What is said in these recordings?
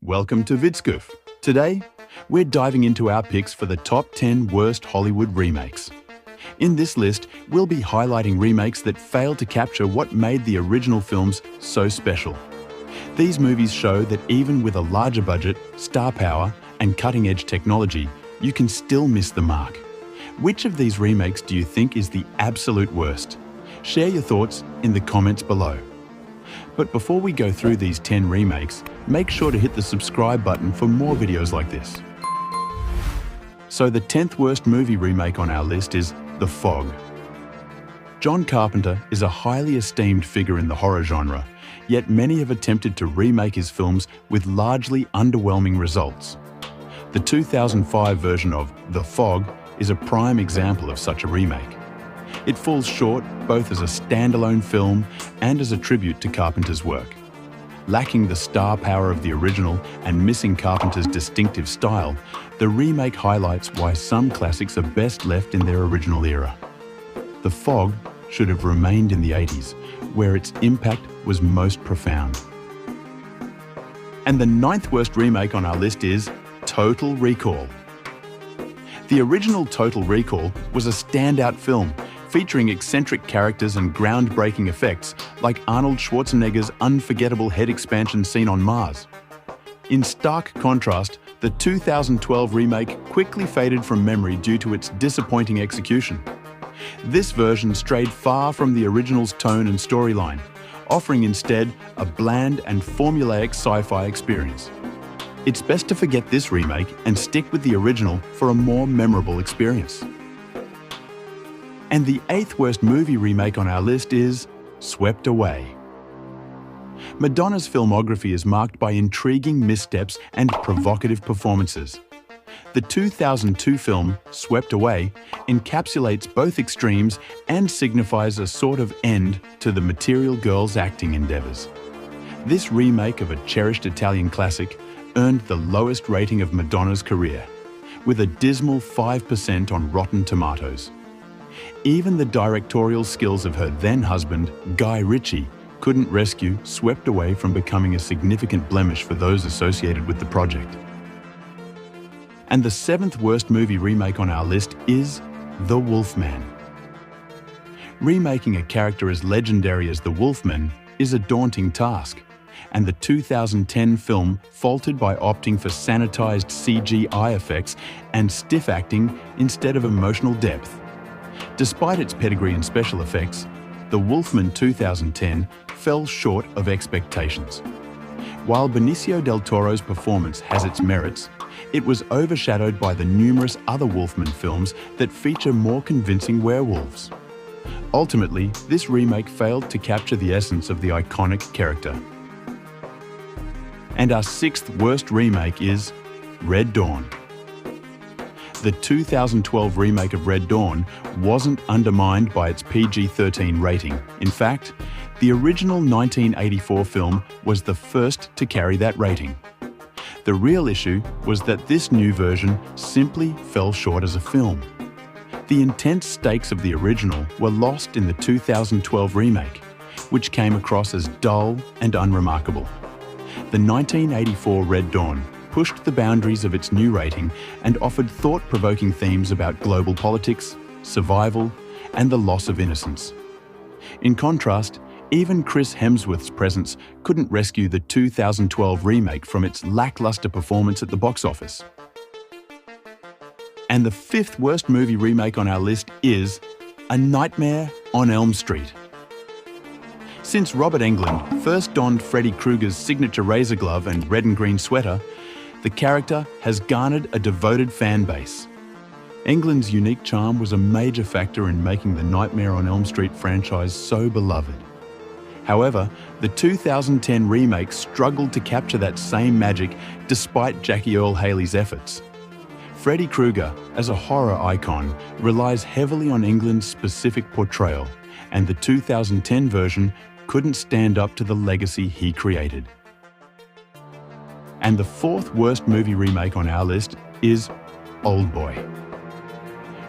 Welcome to VidScoof. Today, we're diving into our picks for the top 10 worst Hollywood remakes. In this list, we'll be highlighting remakes that failed to capture what made the original films so special. These movies show that even with a larger budget, star power, and cutting-edge technology, you can still miss the mark. Which of these remakes do you think is the absolute worst? Share your thoughts in the comments below. But before we go through these 10 remakes, make sure to hit the subscribe button for more videos like this. So the 10th worst movie remake on our list is The Fog. John Carpenter is a highly esteemed figure in the horror genre, yet many have attempted to remake his films with largely underwhelming results. The 2005 version of The Fog is a prime example of such a remake. It falls short both as a standalone film and as a tribute to Carpenter's work. Lacking the star power of the original and missing Carpenter's distinctive style, the remake highlights why some classics are best left in their original era. The Fog should have remained in the 80s, where its impact was most profound. And the 9th worst remake on our list is Total Recall. The original Total Recall was a standout film featuring eccentric characters and groundbreaking effects like Arnold Schwarzenegger's unforgettable head expansion scene on Mars. In stark contrast, the 2012 remake quickly faded from memory due to its disappointing execution. This version strayed far from the original's tone and storyline, offering instead a bland and formulaic sci-fi experience. It's best to forget this remake and stick with the original for a more memorable experience. And the 8th worst movie remake on our list is Swept Away. Madonna's filmography is marked by intriguing missteps and provocative performances. The 2002 film, Swept Away, encapsulates both extremes and signifies a sort of end to the Material Girl's acting endeavors. This remake of a cherished Italian classic earned the lowest rating of Madonna's career, with a dismal 5% on Rotten Tomatoes. Even the directorial skills of her then-husband, Guy Ritchie, couldn't rescue Swept Away from becoming a significant blemish for those associated with the project. And the 7th worst movie remake on our list is The Wolfman. Remaking a character as legendary as the Wolfman is a daunting task, and the 2010 film faltered by opting for sanitized CGI effects and stiff acting instead of emotional depth. Despite its pedigree in special effects, The Wolfman 2010 fell short of expectations. While Benicio del Toro's performance has its merits, it was overshadowed by the numerous other Wolfman films that feature more convincing werewolves. Ultimately, this remake failed to capture the essence of the iconic character. And our 6th worst remake is Red Dawn. The 2012 remake of Red Dawn wasn't undermined by its PG-13 rating. In fact, the original 1984 film was the first to carry that rating. The real issue was that this new version simply fell short as a film. The intense stakes of the original were lost in the 2012 remake, which came across as dull and unremarkable. The 1984 Red Dawn pushed the boundaries of its new rating and offered thought-provoking themes about global politics, survival, and the loss of innocence. In contrast, even Chris Hemsworth's presence couldn't rescue the 2012 remake from its lackluster performance at the box office. And the 5th worst movie remake on our list is A Nightmare on Elm Street. Since Robert Englund first donned Freddy Krueger's signature razor glove and red and green sweater, the character has garnered a devoted fan base. Englund's unique charm was a major factor in making the Nightmare on Elm Street franchise so beloved. However, the 2010 remake struggled to capture that same magic despite Jackie Earle Haley's efforts. Freddy Krueger, as a horror icon, relies heavily on Englund's specific portrayal, and the 2010 version couldn't stand up to the legacy he created. And the 4th worst movie remake on our list is Oldboy.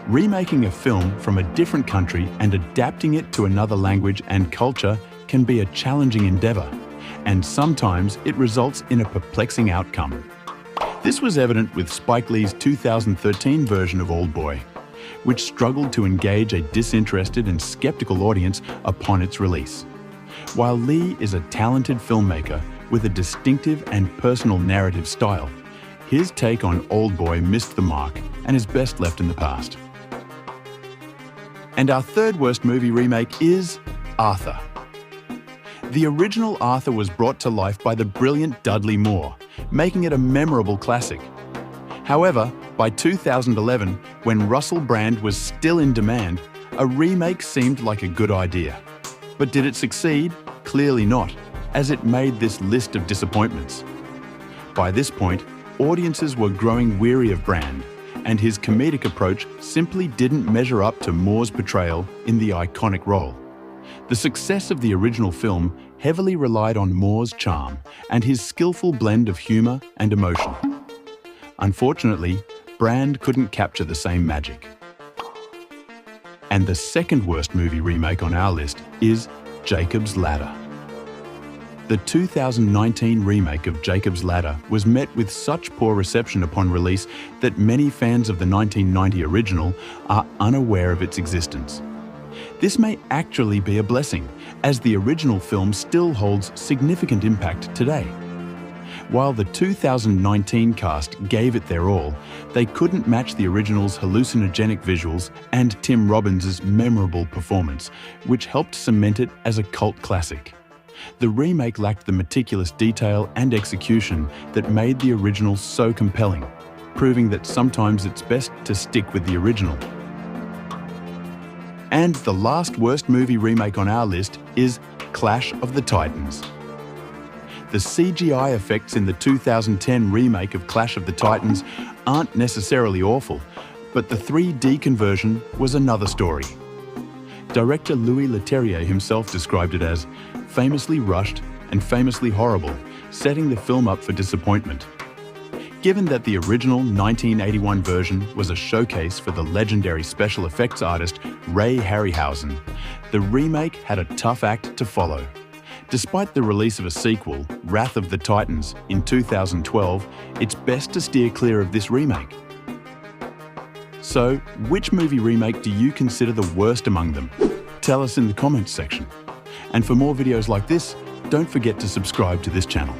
Remaking a film from a different country and adapting it to another language and culture can be a challenging endeavor, and sometimes it results in a perplexing outcome. This was evident with Spike Lee's 2013 version of Oldboy, which struggled to engage a disinterested and skeptical audience upon its release. While Lee is a talented filmmaker with a distinctive and personal narrative style, his take on Oldboy missed the mark and is best left in the past. And our third worst movie remake is Arthur. The original Arthur was brought to life by the brilliant Dudley Moore, making it a memorable classic. However, by 2011, when Russell Brand was still in demand, a remake seemed like a good idea. But did it succeed? Clearly not, as it made this list of disappointments. By this point, audiences were growing weary of Brand, and his comedic approach simply didn't measure up to Moore's portrayal in the iconic role. The success of the original film heavily relied on Moore's charm and his skillful blend of humor and emotion. Unfortunately, Brand couldn't capture the same magic. And the second worst movie remake on our list is Jacob's Ladder. The 2019 remake of Jacob's Ladder was met with such poor reception upon release that many fans of the 1990 original are unaware of its existence. This may actually be a blessing, as the original film still holds significant impact today. While the 2019 cast gave it their all, they couldn't match the original's hallucinogenic visuals and Tim Robbins' memorable performance, which helped cement it as a cult classic. The remake lacked the meticulous detail and execution that made the original so compelling, proving that sometimes it's best to stick with the original. And the last worst movie remake on our list is Clash of the Titans. The CGI effects in the 2010 remake of Clash of the Titans aren't necessarily awful, but the 3D conversion was another story. Director Louis Leterrier himself described it as famously rushed and famously horrible, setting the film up for disappointment. Given that the original 1981 version was a showcase for the legendary special effects artist Ray Harryhausen, the remake had a tough act to follow. Despite the release of a sequel, Wrath of the Titans, in 2012, it's best to steer clear of this remake. So, which movie remake do you consider the worst among them? Tell us in the comments section. And for more videos like this, don't forget to subscribe to this channel.